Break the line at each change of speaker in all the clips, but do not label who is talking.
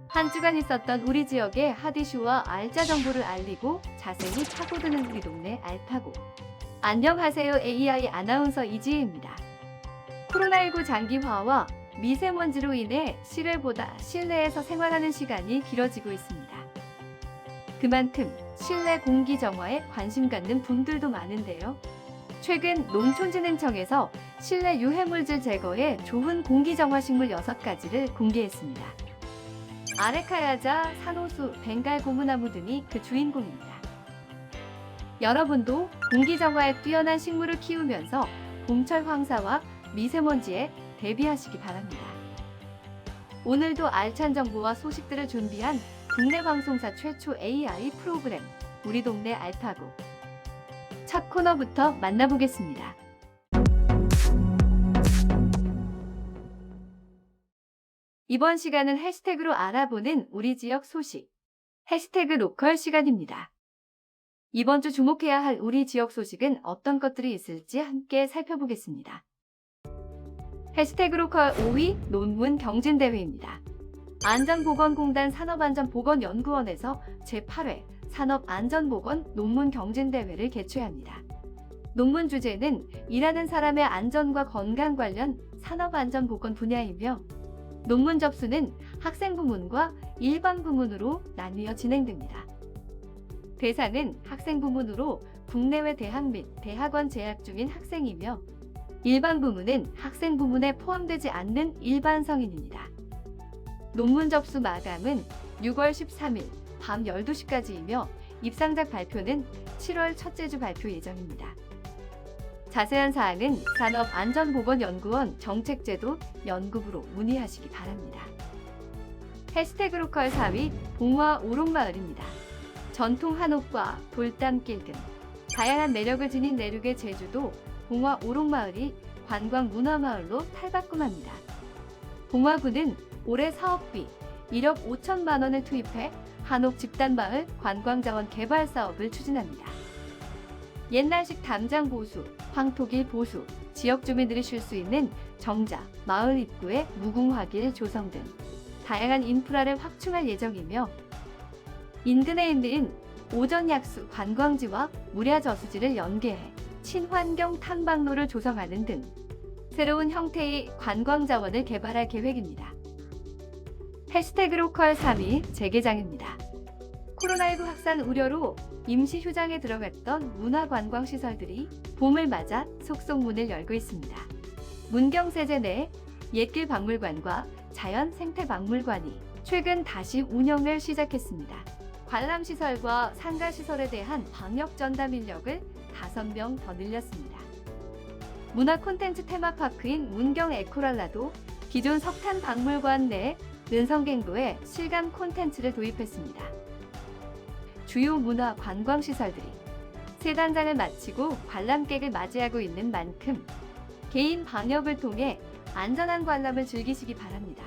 한 주간 있었던 우리 지역의 핫 이슈와 알짜 정보를 알리고 자세히 파고드는 우리 동네 알파고. 안녕하세요. AI 아나운서 이지혜입니다. 코로나19 장기화와 미세먼지로 인해 실외보다 실내에서 생활하는 시간이 길어지고 있습니다. 그만큼 실내 공기 정화에 관심 갖는 분들도 많은데요. 최근 농촌진흥청에서 실내 유해물질 제거에 좋은 공기 정화 식물 6가지를 공개했습니다. 아레카야자, 산호수, 벵갈 고무나무 등이 그 주인공입니다. 여러분도 공기 정화에 뛰어난 식물을 키우면서 봄철 황사와 미세먼지에 대비하시기 바랍니다. 오늘도 알찬 정보와 소식들을 준비한 국내 방송사 최초 AI 프로그램 우리 동네 알파고. 첫 코너부터 만나보겠습니다. 이번 시간은 해시태그로 알아보는 우리 지역 소식, 해시태그 로컬 시간입니다. 이번 주 주목해야 할 우리 지역 소식은 어떤 것들이 있을지 함께 살펴보겠습니다. 해시태그 로컬 5위 논문 경진대회입니다. 안전보건공단 산업안전보건연구원에서 제8회 산업안전보건 논문 경진대회를 개최합니다. 논문 주제는 일하는 사람의 안전과 건강 관련 산업안전보건 분야이며 논문 접수는 학생 부문과 일반 부문으로 나뉘어 진행됩니다. 대상은 학생 부문으로 국내외 대학 및 대학원 재학 중인 학생이며 일반 부문은 학생 부문에 포함되지 않는 일반 성인입니다. 논문 접수 마감은 6월 13일 밤 12시까지이며 입상작 발표는 7월 첫째 주 발표 예정입니다. 자세한 사항은 산업안전보건연구원 정책제도 연구부로 문의하시기 바랍니다. 해시태그 로컬 4위 봉화 오록마을입니다. 전통 한옥과 돌담길 등 다양한 매력을 지닌 내륙의 제주도 봉화 오록마을이 관광문화마을로 탈바꿈합니다. 봉화구는 올해 사업비 1억 5천만 원을 투입해 한옥 집단마을 관광자원 개발 사업을 추진합니다. 옛날식 담장 보수, 황토길 보수, 지역 주민들이 쉴 수 있는 정자, 마을 입구에 무궁화길 조성 등 다양한 인프라를 확충할 예정이며 인근에 있는 오전약수 관광지와 무랴저수지를 연계해 친환경 탐방로를 조성하는 등 새로운 형태의 관광자원을 개발할 계획입니다. 해시태그 로컬 3위 재개장입니다. 코로나19 확산 우려로 임시 휴장에 들어갔던 문화관광시설들이 봄을 맞아 속속 문을 열고 있습니다. 문경세제 내 옛길 박물관과 자연생태박물관이 최근 다시 운영을 시작했습니다. 관람시설과 상가시설에 대한 방역전담 인력을 5명 더 늘렸습니다. 문화 콘텐츠 테마파크인 문경 에코랄라도 기존 석탄박물관 내 은성갱도에 실감 콘텐츠를 도입했습니다. 주요 문화 관광시설들이 세단장을 마치고 관람객을 맞이하고 있는 만큼 개인 방역을 통해 안전한 관람을 즐기시기 바랍니다.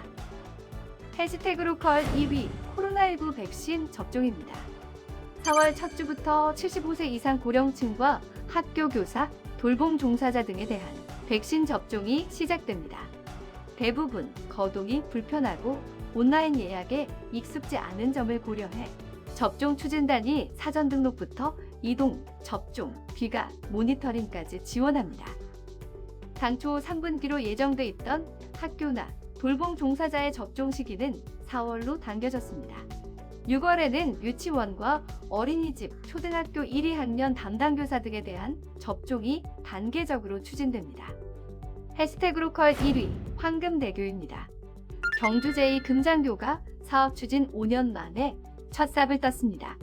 해시태그 로컬 2위 코로나19 백신 접종입니다. 4월 첫 주부터 75세 이상 고령층과 학교 교사, 돌봄 종사자 등에 대한 백신 접종이 시작됩니다. 대부분 거동이 불편하고 온라인 예약에 익숙지 않은 점을 고려해 접종 추진단이 사전 등록부터 이동, 접종, 귀가, 모니터링까지 지원합니다. 당초 3분기로 예정돼 있던 학교나 돌봄 종사자의 접종 시기는 4월로 당겨졌습니다. 6월에는 유치원과 어린이집, 초등학교 1, 2학년 담당 교사 등에 대한 접종이 단계적으로 추진됩니다. 해시태그 로컬 1위 황금대교입니다. 경주 제2금장교가 사업 추진 5년 만에 첫 삽을 떴습니다.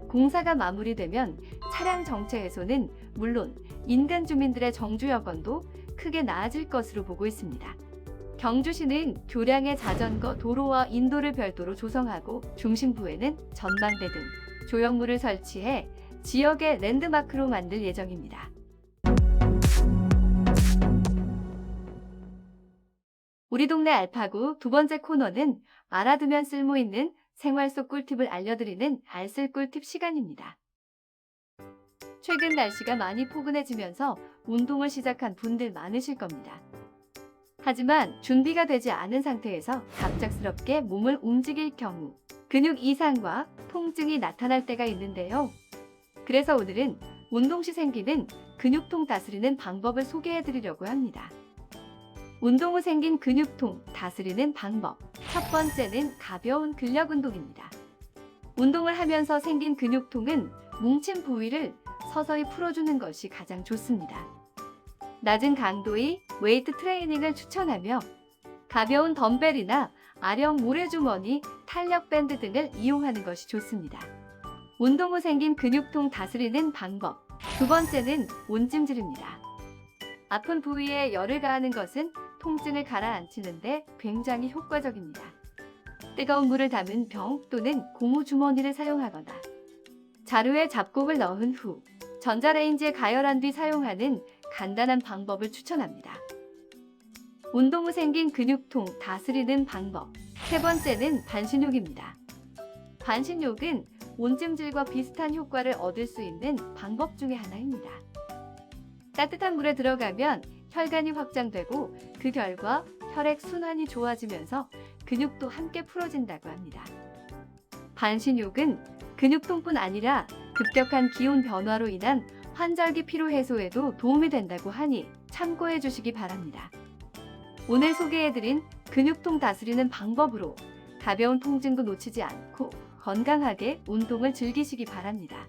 공사가 마무리되면 차량 정체 해소는 물론 인근 주민들의 정주 여건도 크게 나아질 것으로 보고 있습니다. 경주시는 교량의 자전거 도로와 인도를 별도로 조성하고 중심부에는 전망대 등 조형물을 설치해 지역의 랜드마크로 만들 예정입니다. 우리 동네 알파고 두 번째 코너는 알아두면 쓸모있는 생활 속 꿀팁을 알려드리는 알쓸 꿀팁 시간입니다. 최근 날씨가 많이 포근해지면서 운동을 시작한 분들 많으실 겁니다. 하지만 준비가 되지 않은 상태에서 갑작스럽게 몸을 움직일 경우 근육 이상과 통증이 나타날 때가 있는데요. 그래서 오늘은 운동 시 생기는 근육통 다스리는 방법을 소개해 드리려고 합니다. 운동 후 생긴 근육통 다스리는 방법. 첫 번째는 가벼운 근력 운동입니다. 운동을 하면서 생긴 근육통은 뭉친 부위를 서서히 풀어주는 것이 가장 좋습니다. 낮은 강도의 웨이트 트레이닝을 추천하며 가벼운 덤벨이나 아령 모래주머니, 탄력 밴드 등을 이용하는 것이 좋습니다. 운동 후 생긴 근육통 다스리는 방법. 두 번째는 온찜질입니다. 아픈 부위에 열을 가하는 것은 통증을 가라앉히는데 굉장히 효과적입니다. 뜨거운 물을 담은 병 또는 고무 주머니를 사용하거나 자루에 잡곡을 넣은 후 전자레인지에 가열한 뒤 사용하는 간단한 방법을 추천합니다. 운동 후 생긴 근육통 다스리는 방법. 세 번째는 반신욕입니다. 반신욕은 온찜질과 비슷한 효과를 얻을 수 있는 방법 중에 하나입니다. 따뜻한 물에 들어가면 혈관이 확장되고 그 결과 혈액 순환이 좋아지면서 근육도 함께 풀어진다고 합니다. 반신욕은 근육통뿐 아니라 급격한 기온 변화로 인한 환절기 피로 해소에도 도움이 된다고 하니 참고해 주시기 바랍니다. 오늘 소개해드린 근육통 다스리는 방법으로 가벼운 통증도 놓치지 않고 건강하게 운동을 즐기시기 바랍니다.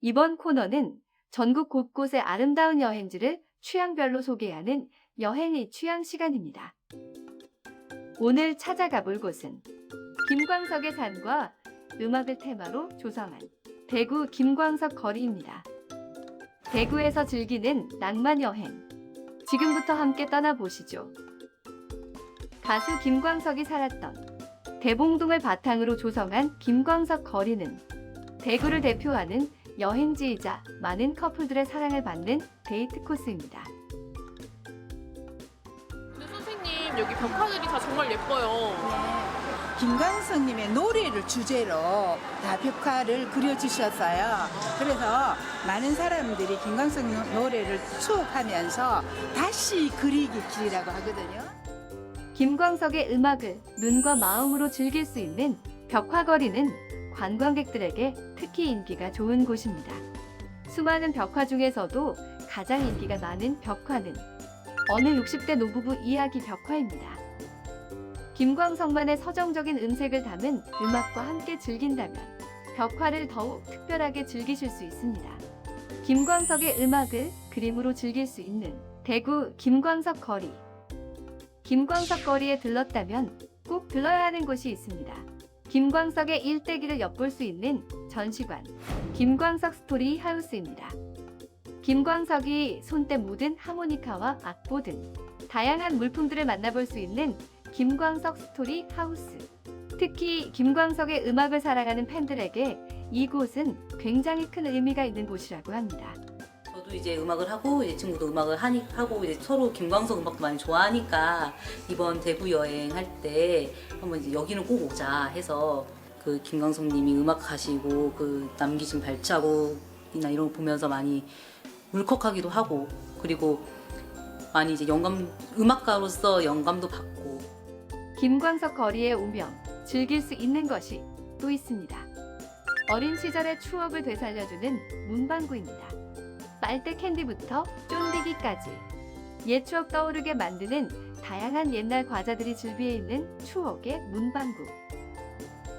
이번 코너는 전국 곳곳의 아름다운 여행지를 취향별로 소개하는 여행의 취향 시간입니다. 오늘 찾아가 볼 곳은 김광석의 산과 음악을 테마로 조성한 대구 김광석 거리입니다. 대구에서 즐기는 낭만 여행. 지금부터 함께 떠나보시죠. 가수 김광석이 살았던 대봉동을 바탕으로 조성한 김광석 거리는 대구를 대표하는 여행지이자 많은 커플들의 사랑을 받는 데이트 코스입니다.
근데 선생님, 여기 벽화들이 다 정말 예뻐요.
김광석님의 노래를 주제로 다 벽화를 그려주셨어요. 그래서 많은 사람들이 김광석님 노래를 추억하면서 다시 그리기 길이라고 하거든요.
김광석의 음악을 눈과 마음으로 즐길 수 있는 벽화거리는 관광객들에게 특히 인기가 좋은 곳입니다. 수많은 벽화 중에서도 가장 인기가 많은 벽화는 어느 60대 노부부 이야기 벽화입니다. 김광석만의 서정적인 음색을 담은 음악과 함께 즐긴다면 벽화를 더욱 특별하게 즐기실 수 있습니다. 김광석의 음악을 그림으로 즐길 수 있는 대구 김광석 거리. 김광석 거리에 들렀다면 꼭 들러야 하는 곳이 있습니다. 김광석의 일대기를 엿볼 수 있는 전시관, 김광석 스토리 하우스입니다. 김광석이 손때 묻은 하모니카와 악보 등 다양한 물품들을 만나볼 수 있는 김광석 스토리 하우스. 특히 김광석의 음악을 사랑하는 팬들에게 이곳은 굉장히 큰 의미가 있는 곳이라고 합니다.
저도 이제 음악을 하고 이제 친구도 음악을 하고 이제 서로 김광석 음악도 많이 좋아하니까 이번 대구 여행할 때 한번 이제 여기는 꼭 오자 해서 그 김광석님이 음악하시고 그 남기신 발자국이나 이런 거 보면서 많이 울컥하기도 하고 그리고 많이 이제 음악가로서 영감도 받고.
김광석 거리에 오면 즐길 수 있는 것이 또 있습니다. 어린 시절의 추억을 되살려주는 문방구입니다. 빨대 캔디부터 쫀디기까지 옛 추억 떠오르게 만드는 다양한 옛날 과자들이 즐비해 있는 추억의 문방구.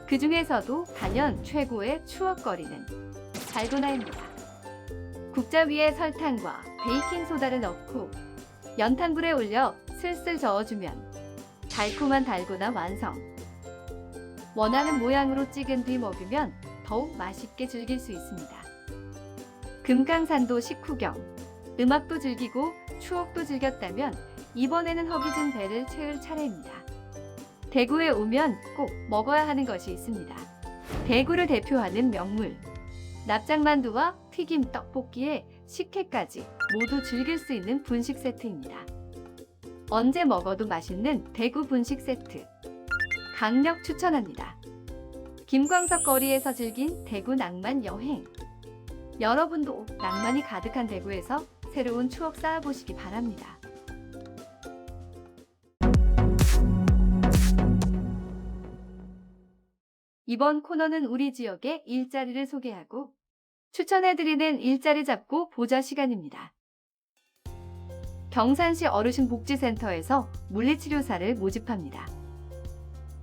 그 중에서도 단연 최고의 추억거리는 달고나입니다. 국자 위에 설탕과 베이킹소다를 넣고 연탄불에 올려 슬슬 저어주면 달콤한 달고나 완성. 원하는 모양으로 찍은 뒤 먹으면 더욱 맛있게 즐길 수 있습니다. 금강산도 식후경. 음악도 즐기고 추억도 즐겼다면 이번에는 허기진 배를 채울 차례입니다. 대구에 오면 꼭 먹어야 하는 것이 있습니다. 대구를 대표하는 명물. 납작만두와 튀김 떡볶이에 식혜까지 모두 즐길 수 있는 분식 세트입니다. 언제 먹어도 맛있는 대구 분식 세트. 강력 추천합니다. 김광석 거리에서 즐긴 대구 낭만 여행. 여러분도 낭만이 가득한 대구에서 새로운 추억 쌓아보시기 바랍니다. 이번 코너는 우리 지역의 일자리를 소개하고 추천해드리는 일자리 잡고 보자 시간입니다. 경산시 어르신복지센터에서 물리치료사를 모집합니다.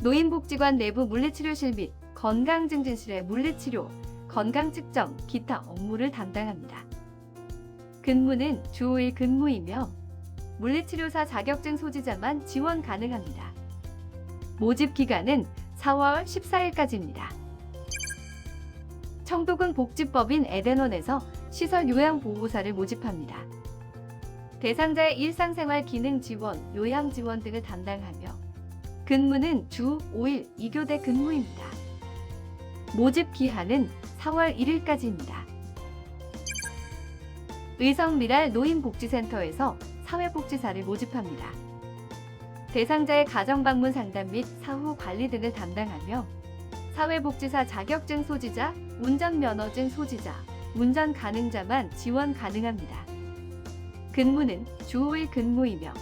노인복지관 내부 물리치료실 및 건강증진실의 물리치료, 건강측정, 기타 업무를 담당합니다. 근무는 주 5일 근무이며 물리치료사 자격증 소지자만 지원 가능합니다. 모집 기간은 4월 14일까지입니다. 청도군 복지법인 에덴원에서 시설 요양보호사를 모집합니다. 대상자의 일상생활 기능 지원, 요양 지원 등을 담당하며 근무는 주 5일 2교대 근무입니다. 모집 기한은 4월 1일까지입니다. 의성미랄 노인복지센터에서 사회복지사를 모집합니다. 대상자의 가정방문 상담 및 사후 관리 등을 담당하며 사회복지사 자격증 소지자, 운전면허증 소지자, 운전 가능자만 지원 가능합니다. 근무는 주 5일 근무이며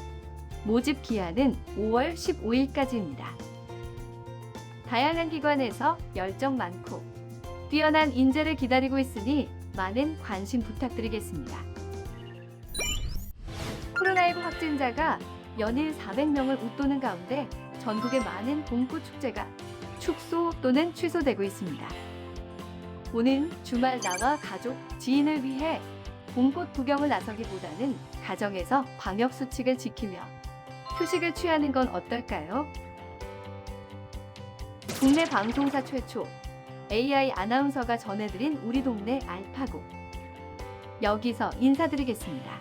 모집 기한은 5월 15일까지입니다. 다양한 기관에서 열정 많고 뛰어난 인재를 기다리고 있으니 많은 관심 부탁드리겠습니다. 코로나19 확진자가 연일 400명을 웃도는 가운데 전국의 많은 봄꽃 축제가 축소 또는 취소되고 있습니다. 오는 주말 나와 가족, 지인을 위해 봄꽃 구경을 나서기보다는 가정에서 방역수칙을 지키며 휴식을 취하는 건 어떨까요? 국내 방송사 최초 AI 아나운서가 전해드린 우리 동네 알파고. 여기서 인사드리겠습니다.